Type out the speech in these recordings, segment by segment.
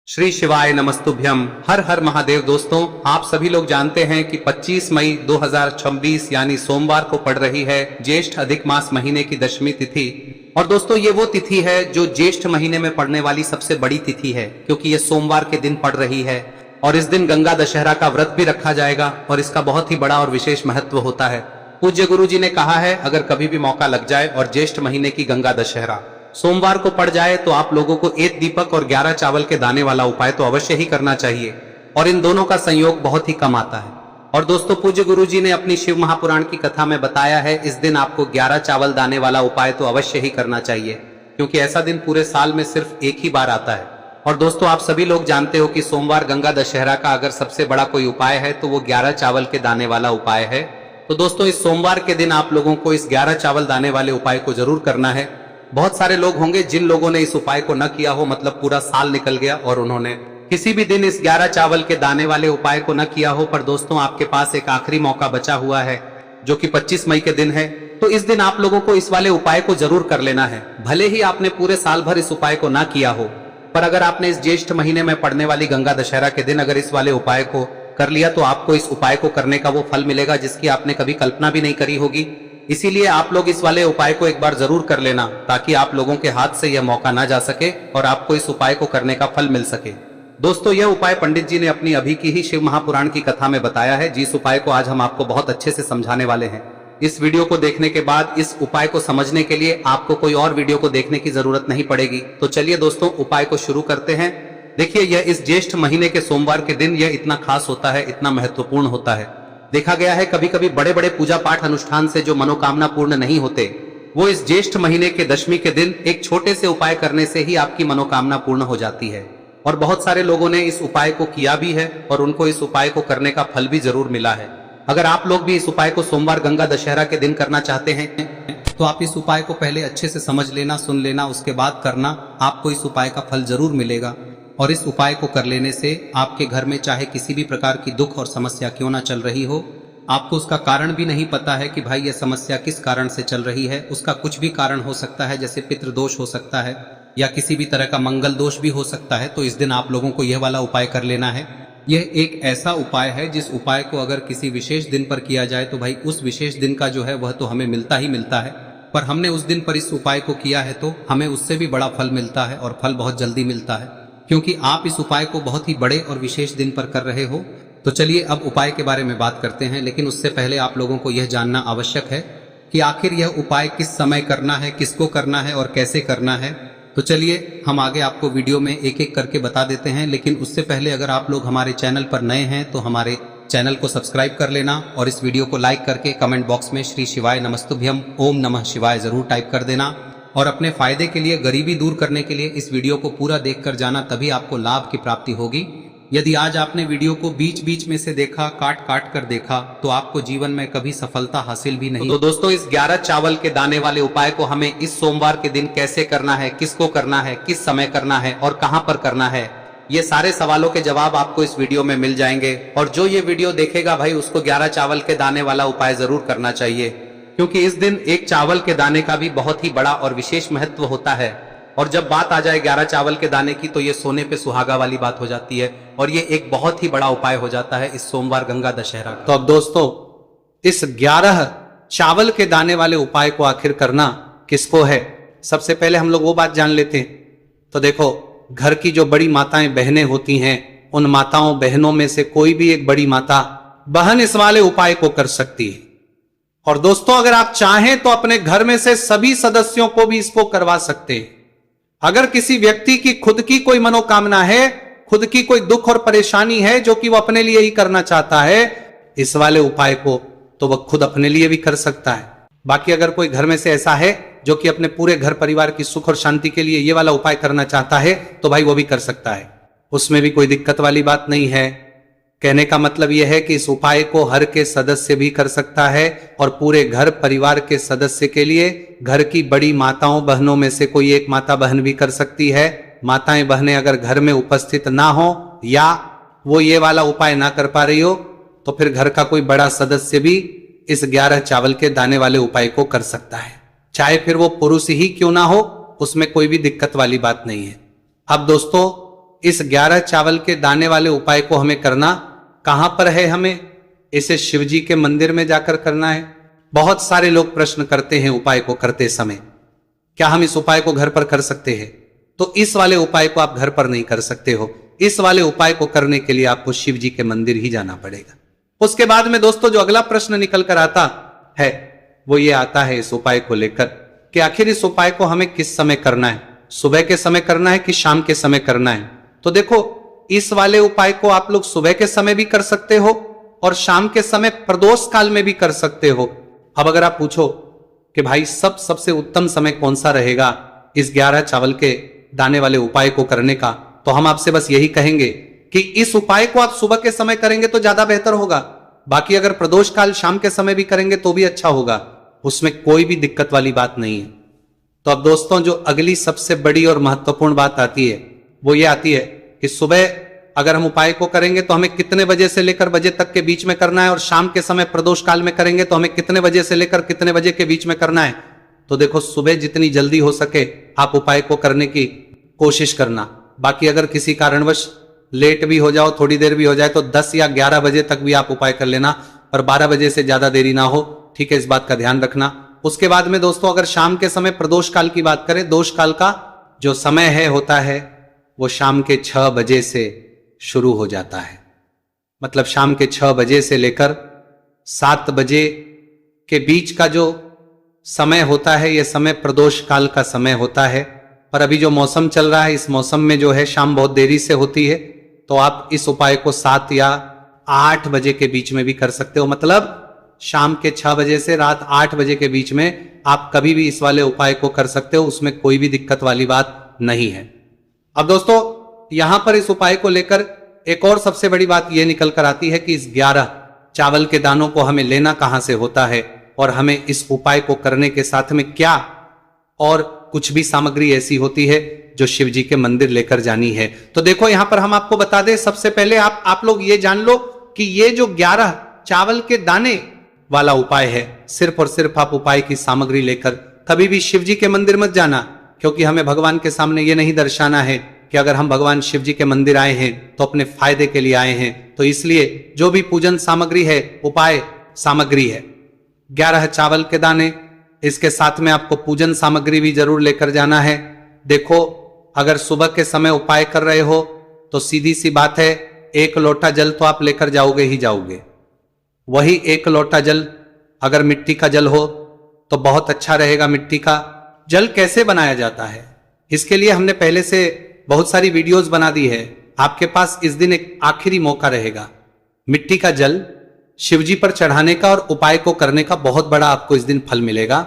श्री शिवाय नमस्तुभ्यम। हर हर महादेव। दोस्तों, आप सभी लोग जानते हैं कि 25 मई 2026 यानी सोमवार को पड़ रही है ज्येष्ठ अधिक मास महीने की दशमी तिथि। और दोस्तों, ये वो तिथि है जो ज्येष्ठ महीने में पड़ने वाली सबसे बड़ी तिथि है, क्योंकि ये सोमवार के दिन पड़ रही है। और इस दिन गंगा दशहरा का व्रत भी रखा जाएगा और इसका बहुत ही बड़ा और विशेष महत्व होता है। पूज्य गुरु जी ने कहा है, अगर कभी भी मौका लग जाए और ज्येष्ठ महीने की गंगा दशहरा सोमवार को पड़ जाए तो आप लोगों को 1 दीपक और 11 चावल के दाने वाला उपाय तो अवश्य ही करना चाहिए। और इन दोनों का संयोग बहुत ही कम आता है। और दोस्तों, पूज्य गुरु जी ने अपनी शिव महापुराण की कथा में बताया है, इस दिन आपको 11 चावल दाने वाला उपाय तो अवश्य ही करना चाहिए, क्योंकि ऐसा दिन पूरे साल में सिर्फ एक ही बार आता है। और दोस्तों, आप सभी लोग जानते हो कि सोमवार गंगा दशहरा का अगर सबसे बड़ा कोई उपाय है तो वो 11 चावल के दाने वाला उपाय है। तो दोस्तों, इस सोमवार के दिन आप लोगों को इस 11 चावल दाने वाले उपाय को जरूर करना है। बहुत सारे लोग होंगे जिन लोगों ने इस उपाय को न किया हो, मतलब पूरा साल निकल गया और उन्होंने किसी भी दिन इस 11 चावल के दाने वाले उपाय को न किया हो। पर दोस्तों, आपके पास एक आखिरी मौका बचा हुआ है जो कि 25 मई के दिन है। तो इस दिन आप लोगों को इस वाले उपाय को जरूर कर लेना है। भले ही आपने पूरे साल भर इस उपाय को ना किया हो, पर अगर आपने इस ज्येष्ठ महीने में पड़ने वाली गंगा दशहरा के दिन अगर इस वाले उपाय को कर लिया तो आपको इस उपाय को करने का वो फल मिलेगा जिसकी आपने कभी कल्पना भी नहीं करी होगी। इसीलिए आप लोग इस वाले उपाय को एक बार जरूर कर लेना, ताकि आप लोगों के हाथ से यह मौका ना जा सके और आपको इस उपाय को करने का फल मिल सके। दोस्तों, यह उपाय पंडित जी ने अपनी अभी की ही शिव महापुराण की कथा में बताया है, जिस उपाय को आज हम आपको बहुत अच्छे से समझाने वाले हैं। इस वीडियो को देखने के बाद इस उपाय को समझने के लिए आपको कोई और वीडियो को देखने की जरूरत नहीं पड़ेगी। तो चलिए दोस्तों, उपाय को शुरू करते हैं। देखिए, यह इस ज्येष्ठ महीने के सोमवार के दिन यह इतना खास होता है, इतना महत्वपूर्ण होता है। देखा गया है कभी कभी बड़े बड़े पूजा पाठ अनुष्ठान से जो मनोकामना पूर्ण नहीं होते, वो इस ज्येष्ठ महीने के दशमी के दिन एक छोटे से उपाय करने से ही आपकी मनोकामना पूर्ण हो जाती है। और बहुत सारे लोगों ने इस उपाय को किया भी है और उनको इस उपाय को करने का फल भी जरूर मिला है। अगर आप लोग भी इस उपाय को सोमवार गंगा दशहरा के दिन करना चाहते हैं तो आप इस उपाय को पहले अच्छे से समझ लेना, सुन लेना, उसके बाद करना। आपको इस उपाय का फल जरूर मिलेगा। और इस उपाय को कर लेने से आपके घर में चाहे किसी भी प्रकार की दुख और समस्या क्यों ना चल रही हो, आपको उसका कारण भी नहीं पता है कि भाई यह समस्या किस कारण से चल रही है, उसका कुछ भी कारण हो सकता है, जैसे पितृदोष हो सकता है या किसी भी तरह का मंगल दोष भी हो सकता है। तो इस दिन आप लोगों को यह वाला उपाय कर लेना है। यह एक ऐसा उपाय है जिस उपाय को अगर किसी विशेष दिन पर किया जाए तो भाई उस विशेष दिन का जो है वह तो हमें मिलता ही मिलता है। पर हमने उस दिन पर इस उपाय को किया है तो हमें उससे भी बड़ा फल मिलता है, और फल बहुत जल्दी मिलता है, क्योंकि आप इस उपाय को बहुत ही बड़े और विशेष दिन पर कर रहे हो। तो चलिए अब उपाय के बारे में बात करते हैं, लेकिन उससे पहले आप लोगों को यह जानना आवश्यक है कि आखिर यह उपाय किस समय करना है, किसको करना है और कैसे करना है। तो चलिए हम आगे आपको वीडियो में एक एक करके बता देते हैं। लेकिन उससे पहले अगर आप लोग हमारे चैनल पर नए हैं तो हमारे चैनल को सब्सक्राइब कर लेना और इस वीडियो को लाइक करके कमेंट बॉक्स में श्री शिवाय नमस्तुभ्यम ओम नमः शिवाय जरूर टाइप कर देना। और अपने फायदे के लिए, गरीबी दूर करने के लिए इस वीडियो को पूरा देखकर जाना, तभी आपको लाभ की प्राप्ति होगी। यदि आज आपने वीडियो को बीच बीच में से देखा, काट काट कर देखा, तो आपको जीवन में कभी सफलता हासिल भी नहीं। तो दोस्तों, इस 11 चावल के दाने वाले उपाय को हमें इस सोमवार के दिन कैसे करना है, किसको करना है, किस समय करना है और कहां पर करना है, ये सारे सवालों के जवाब आपको इस वीडियो में मिल जाएंगे। और जो ये वीडियो देखेगा भाई, उसको 11 चावल के दाने वाला उपाय जरूर करना चाहिए, क्योंकि इस दिन एक चावल के दाने का भी बहुत ही बड़ा और विशेष महत्व होता है। और जब बात आ जाए 11 चावल के दाने की तो ये सोने पे सुहागा वाली बात हो जाती है और ये एक बहुत ही बड़ा उपाय हो जाता है इस सोमवार गंगा दशहरा का। तो अब दोस्तों, इस 11 चावल के दाने वाले उपाय को आखिर करना किसको है, सबसे पहले हम लोग वो बात जान लेते हैं। तो देखो, घर की जो बड़ी माताएं बहनें होती हैं, उन माताओं बहनों में से कोई भी एक बड़ी माता बहन इस वाले उपाय को कर सकती है। और दोस्तों, अगर आप चाहें तो अपने घर में से सभी सदस्यों को भी इसको करवा सकते हैं। अगर किसी व्यक्ति की खुद की कोई मनोकामना है, खुद की कोई दुख और परेशानी है जो कि वो अपने लिए ही करना चाहता है, इस वाले उपाय को तो वह खुद अपने लिए भी कर सकता है। बाकी अगर कोई घर में से ऐसा है जो कि अपने पूरे घर परिवार की सुख और शांति के लिए ये वाला उपाय करना चाहता है, तो भाई वो भी कर सकता है, उसमें भी कोई दिक्कत वाली बात नहीं है। कहने का मतलब यह है कि इस उपाय को हर के सदस्य भी कर सकता है और पूरे घर परिवार के सदस्य के लिए घर की बड़ी माताओं बहनों में से कोई एक माता बहन भी कर सकती है। माताएं बहनें अगर घर में उपस्थित ना हो या वो ये वाला उपाय ना कर पा रही हो, तो फिर घर का कोई बड़ा सदस्य भी इस 11 चावल के दाने वाले उपाय को कर सकता है, चाहे फिर वो पुरुष ही क्यों ना हो, उसमें कोई भी दिक्कत वाली बात नहीं है। अब दोस्तों, इस 11 चावल के दाने वाले उपाय को हमें करना कहां पर है? हमें इसे शिव जी के मंदिर में जाकर करना है। बहुत सारे लोग प्रश्न करते हैं उपाय को करते समय, क्या हम इस उपाय को घर पर कर सकते हैं? तो इस वाले उपाय को आप घर पर नहीं कर सकते हो। इस वाले उपाय को करने के लिए आपको शिव जी के मंदिर ही जाना पड़ेगा। उसके बाद में दोस्तों जो अगला प्रश्न निकल कर आता है वो ये आता है इस उपाय को लेकर कि आखिर इस उपाय को हमें किस समय करना है? सुबह के समय करना है कि शाम के समय करना है? तो देखो, इस वाले उपाय को आप लोग सुबह के समय भी कर सकते हो और शाम के समय प्रदोष काल में भी कर सकते हो। अब अगर आप पूछो कि भाई सबसे उत्तम समय कौन सा रहेगा इस 11 चावल के दाने वाले उपाय को करने का, तो हम आपसे बस यही कहेंगे कि इस उपाय को आप सुबह के समय करेंगे तो ज्यादा बेहतर होगा। बाकी अगर प्रदोष काल शाम के समय भी करेंगे तो भी अच्छा होगा, उसमें कोई भी दिक्कत वाली बात नहीं है। तो अब दोस्तों जो अगली सबसे बड़ी और महत्वपूर्ण बात आती है वो ये आती है कि सुबह अगर हम उपाय को करेंगे तो हमें कितने बजे से लेकर बजे तक के बीच में करना है, और शाम के समय प्रदोष काल में करेंगे तो हमें कितने बजे से लेकर कितने बजे के बीच में करना है। तो देखो, सुबह जितनी जल्दी हो सके आप उपाय को करने की कोशिश करना। बाकी अगर किसी कारणवश लेट भी हो जाओ, थोड़ी देर भी हो जाए, तो 10 या 11 बजे तक भी आप उपाय कर लेना, पर 12 बजे से ज्यादा देरी ना हो, ठीक है? इस बात का ध्यान रखना। उसके बाद में दोस्तों अगर शाम के समय प्रदोष काल की बात करें, दोष काल का जो समय है होता है वो शाम के 6 बजे से शुरू हो जाता है। मतलब शाम के 6 बजे से लेकर 7 बजे के बीच का जो समय होता है, यह समय प्रदोष काल का समय होता है। पर अभी जो मौसम चल रहा है, इस मौसम में जो है शाम बहुत देरी से होती है, तो आप इस उपाय को 7 या 8 बजे के बीच में भी कर सकते हो। मतलब शाम के 6 बजे से रात 8 बजे के बीच में आप कभी भी इस वाले उपाय को कर सकते हो, उसमें कोई भी दिक्कत वाली बात नहीं है। अब दोस्तों यहां पर इस उपाय को लेकर एक और सबसे बड़ी बात यह निकल कर आती है कि इस 11 चावल के दानों को हमें लेना कहां से होता है, और हमें इस उपाय को करने के साथ में क्या और कुछ भी सामग्री ऐसी होती है जो शिव जी के मंदिर लेकर जानी है। तो देखो यहां पर हम आपको बता दें, सबसे पहले आप लोग ये जान लो कि ये जो 11 चावल के दाने वाला उपाय है, सिर्फ और सिर्फ आप उपाय की सामग्री लेकर कभी भी शिव जी के मंदिर मत जाना, क्योंकि हमें भगवान के सामने ये नहीं दर्शाना है कि अगर हम भगवान शिव जी के मंदिर आए हैं तो अपने फायदे के लिए आए हैं। तो इसलिए जो भी पूजन सामग्री है, उपाय सामग्री है 11 चावल के दाने, इसके साथ में आपको पूजन सामग्री भी जरूर लेकर जाना है। देखो, अगर सुबह के समय उपाय कर रहे हो तो सीधी सी बात है, 1 लोटा जल तो आप लेकर जाओगे ही जाओगे। वही 1 लोटा जल अगर मिट्टी का जल हो तो बहुत अच्छा रहेगा। मिट्टी का जल कैसे बनाया जाता है, इसके लिए हमने पहले से बहुत सारी वीडियोस बना दी है। आपके पास इस दिन एक आखिरी मौका रहेगा मिट्टी का जल शिवजी पर चढ़ाने का और उपाय को करने का, बहुत बड़ा आपको इस दिन फल मिलेगा।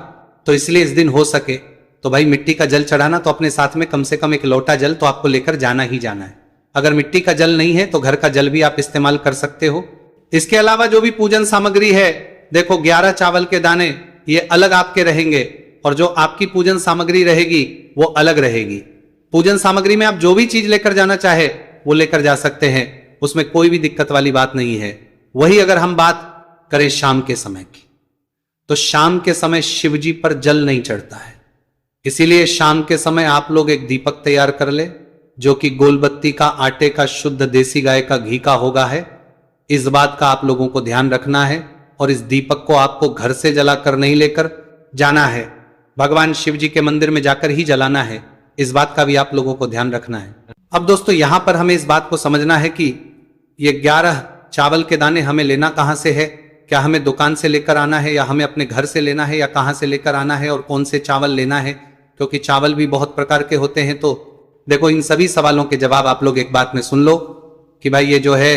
तो इसलिए इस दिन हो सके तो भाई मिट्टी का जल चढ़ाना, तो अपने साथ में कम से कम 1 लोटा जल तो आपको लेकर जाना ही जाना है। अगर मिट्टी का जल नहीं है तो घर का जल भी आप इस्तेमाल कर सकते हो। इसके अलावा जो भी पूजन सामग्री है, देखो 11 चावल के दाने ये अलग आपके रहेंगे और जो आपकी पूजन सामग्री रहेगी वो अलग रहेगी। पूजन सामग्री में आप जो भी चीज लेकर जाना चाहे वो लेकर जा सकते हैं, उसमें कोई भी दिक्कत वाली बात नहीं है। वही अगर हम बात करें शाम के समय की, तो शाम के समय शिवजी पर जल नहीं चढ़ता है, इसीलिए शाम के समय आप लोग एक दीपक तैयार कर ले जो कि गोलबत्ती का, आटे का, शुद्ध देसी गाय का घी का होगा है। इस बात का आप लोगों को ध्यान रखना है और इस दीपक को आपको घर से जलाकर नहीं लेकर जाना है, भगवान शिव जी के मंदिर में जाकर ही जलाना है। इस बात का भी आप लोगों को ध्यान रखना है। अब दोस्तों यहां पर हमें इस बात को समझना है कि ये 11 चावल के दाने हमें लेना कहां से है, क्या हमें दुकान से लेकर आना है या हमें अपने घर से लेना है या कहां से लेकर आना है और कौन से चावल लेना है, क्योंकि चावल भी बहुत प्रकार के होते हैं। तो देखो इन सभी सवालों के जवाब आप लोग एक बात में सुन लो कि भाई ये जो है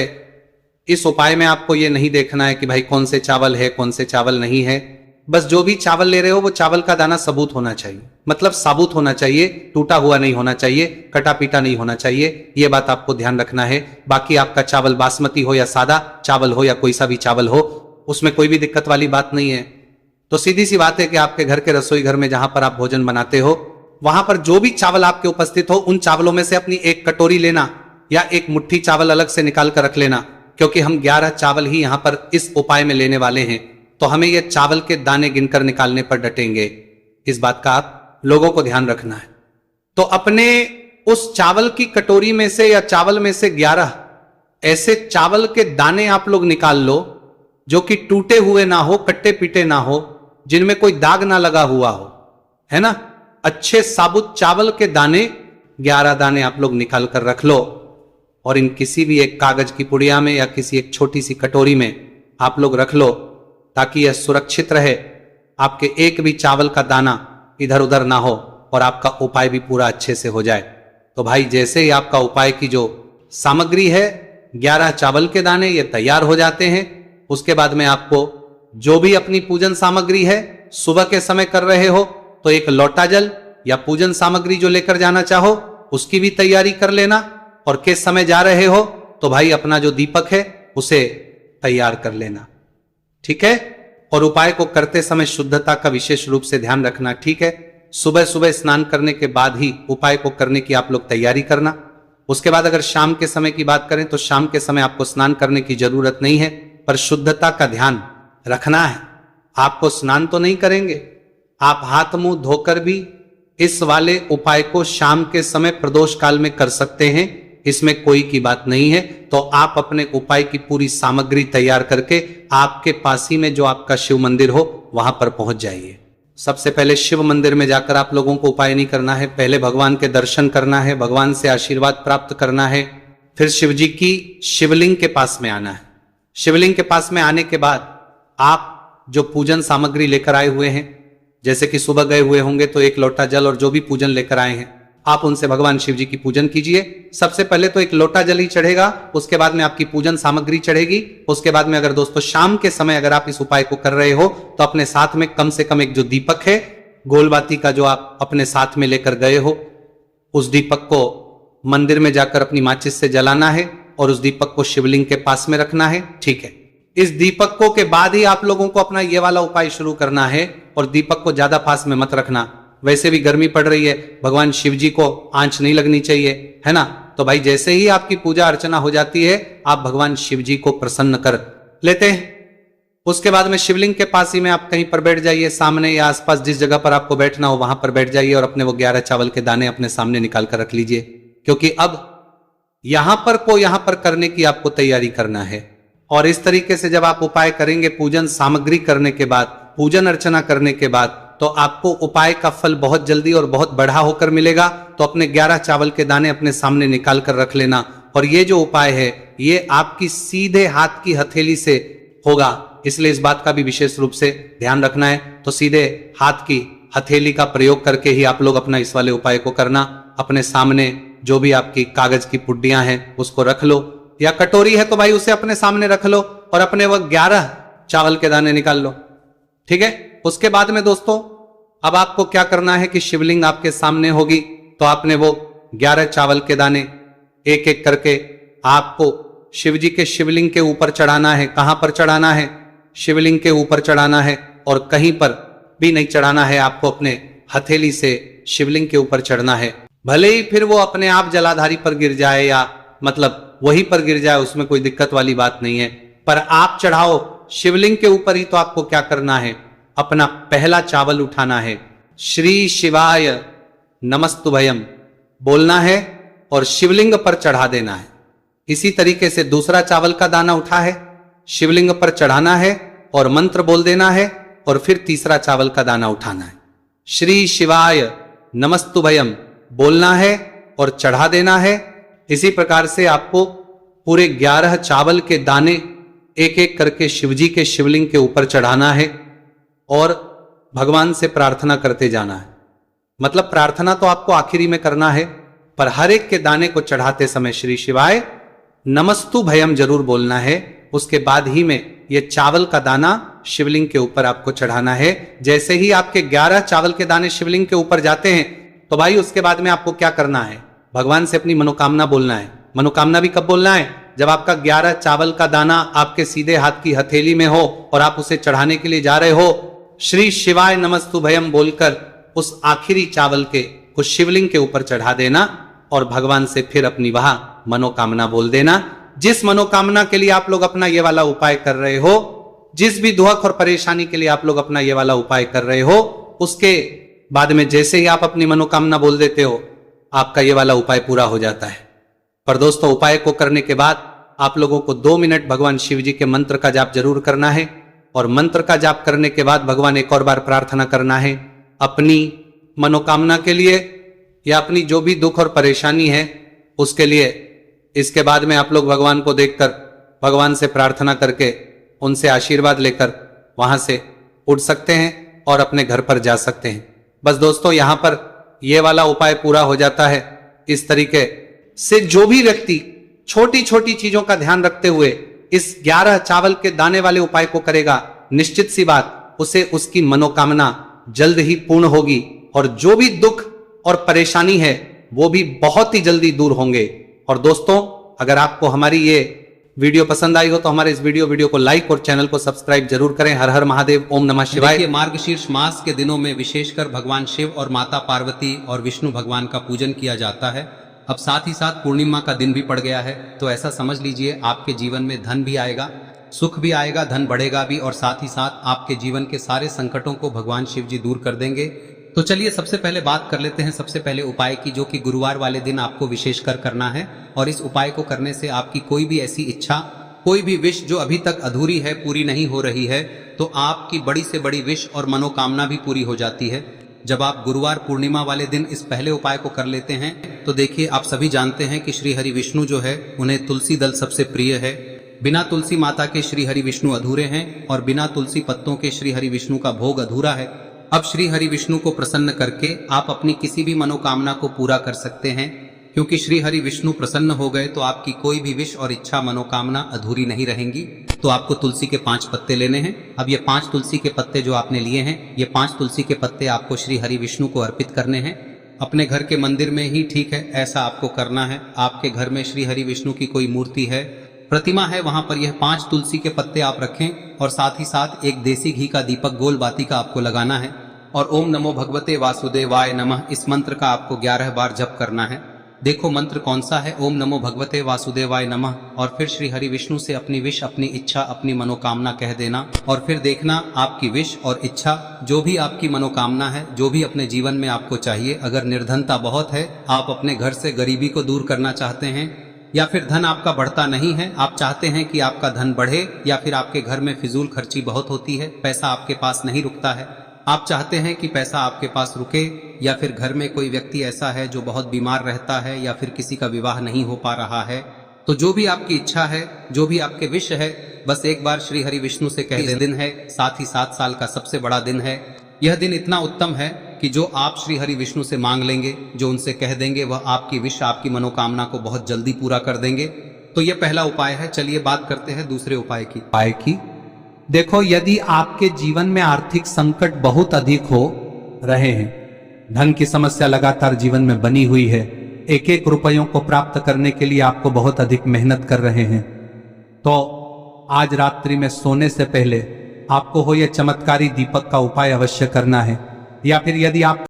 इस उपाय में आपको ये नहीं देखना है कि भाई कौन से चावल है कौन से चावल नहीं है, बस जो भी चावल ले रहे हो वो चावल का दाना सबूत होना चाहिए, मतलब साबुत होना चाहिए, टूटा हुआ नहीं होना चाहिए, कटा पीटा नहीं होना चाहिए। ये बात आपको ध्यान रखना है। बाकी आपका चावल बासमती हो या सादा चावल हो या कोई सा भी चावल हो, उसमें कोई भी दिक्कत वाली बात नहीं है। तो सीधी सी बात है कि आपके घर के रसोई घर में जहां पर आप भोजन बनाते हो वहां पर जो भी चावल आपके उपस्थित हो उन चावलों में से अपनी एक कटोरी लेना या एक मुट्ठी चावल अलग से निकाल कर रख लेना, क्योंकि हम 11 चावल ही यहां पर इस उपाय में लेने वाले हैं। तो हमें यह चावल के दाने गिनकर निकालने पर डटेंगे, इस बात का आप लोगों को ध्यान रखना है। तो अपने उस चावल की कटोरी में से या चावल में से 11 ऐसे चावल के दाने आप लोग निकाल लो जो कि टूटे हुए ना हो, कट्टे पीटे ना हो, जिनमें कोई दाग ना लगा हुआ हो, है ना। अच्छे साबुत चावल के दाने 11 दाने आप लोग निकाल कर रख लो और इन किसी भी एक कागज की पुड़िया में या किसी एक छोटी सी कटोरी में आप लोग रख लो ताकि यह सुरक्षित रहे, आपके एक भी चावल का दाना इधर उधर ना हो और आपका उपाय भी पूरा अच्छे से हो जाए। तो भाई जैसे ही आपका उपाय की जो सामग्री है 11 चावल के दाने ये तैयार हो जाते हैं, उसके बाद में आपको जो भी अपनी पूजन सामग्री है सुबह के समय कर रहे हो तो एक लोटा जल या पूजन सामग्री जो लेकर जाना चाहो उसकी भी तैयारी कर लेना, और किस समय जा रहे हो तो भाई अपना जो दीपक है उसे तैयार कर लेना, ठीक है। और उपाय को करते समय शुद्धता का विशेष रूप से ध्यान रखना, ठीक है। सुबह सुबह स्नान करने के बाद ही उपाय को करने की आप लोग तैयारी करना। उसके बाद अगर शाम के समय की बात करें तो शाम के समय आपको स्नान करने की जरूरत नहीं है, पर शुद्धता का ध्यान रखना है। आपको स्नान तो नहीं करेंगे, आप हाथ मुंह धोकर भी इस वाले उपाय को शाम के समय प्रदोष काल में कर सकते हैं, इसमें कोई की बात नहीं है। तो आप अपने उपाय की पूरी सामग्री तैयार करके आपके पास ही में जो आपका शिव मंदिर हो वहां पर पहुंच जाइए। सबसे पहले शिव मंदिर में जाकर आप लोगों को उपाय नहीं करना है, पहले भगवान के दर्शन करना है, भगवान से आशीर्वाद प्राप्त करना है, फिर शिव जी की शिवलिंग के पास में आना है। शिवलिंग के पास में आने के बाद आप जो पूजन सामग्री लेकर आए हुए हैं, जैसे कि सुबह गए हुए होंगे तो एक लोटा जल और जो भी पूजन लेकर आए हैं आप उनसे भगवान शिव जी की पूजन कीजिए। सबसे पहले तो एक लोटा जल ही चढ़ेगा, उसके बाद में आपकी पूजन सामग्री चढ़ेगी। उसके बाद में अगर दोस्तों शाम के समय अगर आप इस उपाय को कर रहे हो तो अपने साथ में कम से कम एक जो दीपक है गोलबाती का जो आप अपने साथ में लेकर गए हो उस दीपक को मंदिर में जाकर अपनी माचिस से जलाना है और उस दीपक को शिवलिंग के पास में रखना है, ठीक है। इस दीपकों के बाद ही आप लोगों को अपना ये वाला उपाय शुरू करना है और दीपक को ज्यादा पास में मत रखना, वैसे भी गर्मी पड़ रही है, भगवान शिव जी को आंच नहीं लगनी चाहिए, है ना। तो भाई जैसे ही आपकी पूजा अर्चना हो जाती है आप भगवान शिव जी को प्रसन्न कर लेते हैं। उसके बाद में शिवलिंग के पास ही में आप कहीं पर बैठ जाइए, सामने या आसपास जिस जगह पर आपको बैठना हो वहां पर बैठ जाइए और अपने वो 11 चावल के दाने अपने सामने निकाल कर रख लीजिए, क्योंकि अब यहां पर करने की आपको तैयारी करना है। और इस तरीके से जब आप उपाय करेंगे पूजन सामग्री करने के बाद, पूजन अर्चना करने के बाद, तो आपको उपाय का फल बहुत जल्दी और बहुत बढ़ा होकर मिलेगा। तो अपने 11 चावल के दाने अपने सामने निकाल कर रख लेना। और ये जो उपाय है ये आपकी सीधे हाथ की हथेली से होगा, इसलिए इस बात का भी विशेष रूप से ध्यान रखना है। तो सीधे हाथ की हथेली का प्रयोग करके ही आप लोग अपना इस वाले उपाय को करना। अपने सामने जो भी आपकी कागज की पुड्डियां हैं उसको रख लो, या कटोरी है तो भाई उसे अपने सामने रख लो और अपने वो 11 चावल के दाने निकाल लो, ठीक है। उसके बाद में दोस्तों अब आपको क्या करना है कि शिवलिंग आपके सामने होगी तो आपने वो 11 चावल के दाने एक एक करके आपको शिव जी के शिवलिंग के ऊपर चढ़ाना है। कहां पर चढ़ाना है? शिवलिंग के ऊपर चढ़ाना है, और कहीं पर भी नहीं चढ़ाना है, आपको अपने हथेली से शिवलिंग के ऊपर चढ़ना है। भले ही फिर वो अपने आप जलाधारी पर गिर जाए या मतलब वहीं पर गिर जाए, उसमें कोई दिक्कत वाली बात नहीं है, पर आप चढ़ाओ शिवलिंग के ऊपर ही। तो आपको क्या करना है, अपना पहला चावल उठाना है, श्री शिवाय नमस्तुभयम बोलना है और शिवलिंग पर चढ़ा देना है। इसी तरीके से दूसरा चावल का दाना उठा है, शिवलिंग पर चढ़ाना है और मंत्र बोल देना है, और फिर तीसरा चावल का दाना उठाना है, श्री शिवाय नमस्तुभयम बोलना है और चढ़ा देना है। इसी प्रकार से आपको पूरे 11 चावल के दाने एक एक करके शिवजी के शिवलिंग के ऊपर चढ़ाना है और भगवान से प्रार्थना करते जाना है। मतलब प्रार्थना तो आपको आखिरी में करना है, पर हर एक के दाने को चढ़ाते समय श्री शिवाय नमस्तु भयम जरूर बोलना है। उसके बाद ही में ये चावल का दाना शिवलिंग के ऊपर आपको चढ़ाना है। जैसे ही आपके 11 चावल के दाने शिवलिंग के ऊपर जाते हैं तो भाई उसके बाद में आपको क्या करना है, भगवान से अपनी मनोकामना बोलना है। मनोकामना भी कब बोलना है? जब आपका 11 चावल का दाना आपके सीधे हाथ की हथेली में हो और आप उसे चढ़ाने के लिए जा रहे हो, श्री शिवाय नमस्तुभयम बोलकर उस आखिरी चावल के उस शिवलिंग के ऊपर चढ़ा देना और भगवान से फिर अपनी वह मनोकामना बोल देना। जिस मनोकामना के लिए आप लोग अपना ये वाला उपाय कर रहे हो, जिस भी दुख और परेशानी के लिए आप लोग अपना ये वाला उपाय कर रहे हो, उसके बाद में जैसे ही आप अपनी मनोकामना बोल देते हो आपका ये वाला उपाय पूरा हो जाता है। पर दोस्तों, उपाय को करने के बाद आप लोगों को 2 मिनट भगवान शिव जी के मंत्र का जाप जरूर करना है, और मंत्र का जाप करने के बाद भगवान एक और बार प्रार्थना करना है अपनी मनोकामना के लिए या अपनी जो भी दुख और परेशानी है उसके लिए। इसके बाद में आप लोग भगवान को देखकर, भगवान से प्रार्थना करके, उनसे आशीर्वाद लेकर वहां से उठ सकते हैं और अपने घर पर जा सकते हैं। बस दोस्तों, यहां पर यह वाला उपाय पूरा हो जाता है। इस तरीके से जो भी व्यक्ति छोटी छोटी चीजों का ध्यान रखते हुए इस 11 चावल के दाने वाले उपाय को करेगा, निश्चित सी बात उसे उसकी मनोकामना जल्द ही पूर्ण होगी, और जो भी दुख और परेशानी है वो भी बहुत ही जल्दी दूर होंगे। और दोस्तों, अगर आपको हमारी ये वीडियो पसंद आई हो तो हमारे इस वीडियो को लाइक और चैनल को सब्सक्राइब जरूर करें। हर हर महादेव, ओम नमः शिवाय। देखिए, मार्गशीर्ष मास के दिनों में विशेषकर भगवान शिव और माता पार्वती और विष्णु भगवान का पूजन किया जाता है। अब साथ ही साथ पूर्णिमा का दिन भी पड़ गया है, तो ऐसा समझ लीजिए आपके जीवन में धन भी आएगा, सुख भी आएगा, धन बढ़ेगा भी, और साथ ही साथ आपके जीवन के सारे संकटों को भगवान शिव जी दूर कर देंगे। तो चलिए सबसे पहले बात कर लेते हैं सबसे पहले उपाय की, जो कि गुरुवार वाले दिन आपको विशेषकर करना है। और इस उपाय को करने से आपकी कोई भी ऐसी इच्छा, कोई भी विश जो अभी तक अधूरी है, पूरी नहीं हो रही है, तो आपकी बड़ी से बड़ी विश और मनोकामना भी पूरी हो जाती है जब आप गुरुवार पूर्णिमा वाले दिन इस पहले उपाय को कर लेते हैं। तो देखिए, आप सभी जानते हैं कि श्री हरि विष्णु जो है उन्हें तुलसी दल सबसे प्रिय है। बिना तुलसी माता के श्री हरि विष्णु अधूरे हैं, और बिना तुलसी पत्तों के श्री हरि विष्णु का भोग अधूरा है। अब श्री हरि विष्णु को प्रसन्न करके आप अपनी किसी भी मनोकामना को पूरा कर सकते हैं, क्योंकि श्री हरि विष्णु प्रसन्न हो गए तो आपकी कोई भी विश और इच्छा, मनोकामना अधूरी नहीं रहेंगी। तो आपको तुलसी के 5 पत्ते लेने हैं। अब ये 5 तुलसी के पत्ते जो आपने लिए हैं, ये 5 तुलसी के पत्ते आपको श्री हरि विष्णु को अर्पित करने हैं। अपने घर के मंदिर में ही ठीक है, ऐसा आपको करना है। आपके घर में श्री हरि विष्णु की कोई मूर्ति है, प्रतिमा है, वहां पर यह 5 तुलसी के पत्ते आप रखें, और साथ ही साथ एक देसी घी का दीपक गोल बाती का आपको लगाना है, और ओम नमो भगवते वासुदेवाय नमः इस मंत्र का आपको 11 बार जप करना है। देखो मंत्र कौन सा है, ओम नमो भगवते वासुदेवाय नमः, और फिर श्री हरि विष्णु से अपनी विश, अपनी इच्छा, अपनी मनोकामना कह देना, और फिर देखना आपकी विश और इच्छा, जो भी आपकी मनोकामना है, जो भी अपने जीवन में आपको चाहिए। अगर निर्धनता बहुत है, आप अपने घर से गरीबी को दूर करना चाहते हैं, या फिर धन आपका बढ़ता नहीं है, आप चाहते हैं कि आपका धन बढ़े, या फिर आपके घर में फिजूल खर्ची बहुत होती है, पैसा आपके पास नहीं रुकता है, आप चाहते हैं कि पैसा आपके पास रुके, या फिर घर में कोई व्यक्ति ऐसा है जो बहुत बीमार रहता है, या फिर किसी का विवाह नहीं हो पा रहा है, तो जो भी आपकी इच्छा है, जो भी आपके विश है, बस एक बार श्री हरि विष्णु से कह दें। दिन है, साथ ही 7 साल का सबसे बड़ा दिन है। यह दिन इतना उत्तम है कि जो आप श्री हरि विष्णु से मांग लेंगे, जो उनसे कह देंगे, वह आपकी विश, आपकी मनोकामना को बहुत जल्दी पूरा कर देंगे। तो यह पहला उपाय है। चलिए बात करते हैं दूसरे उपाय की। देखो, यदि आपके जीवन में आर्थिक संकट बहुत अधिक हो रहे हैं, धन की समस्या लगातार जीवन में बनी हुई है, एक एक रुपयों को प्राप्त करने के लिए आपको बहुत अधिक मेहनत कर रहे हैं, तो आज रात्रि में सोने से पहले आपको हो यह चमत्कारी दीपक का उपाय अवश्य करना है। या फिर यदि आप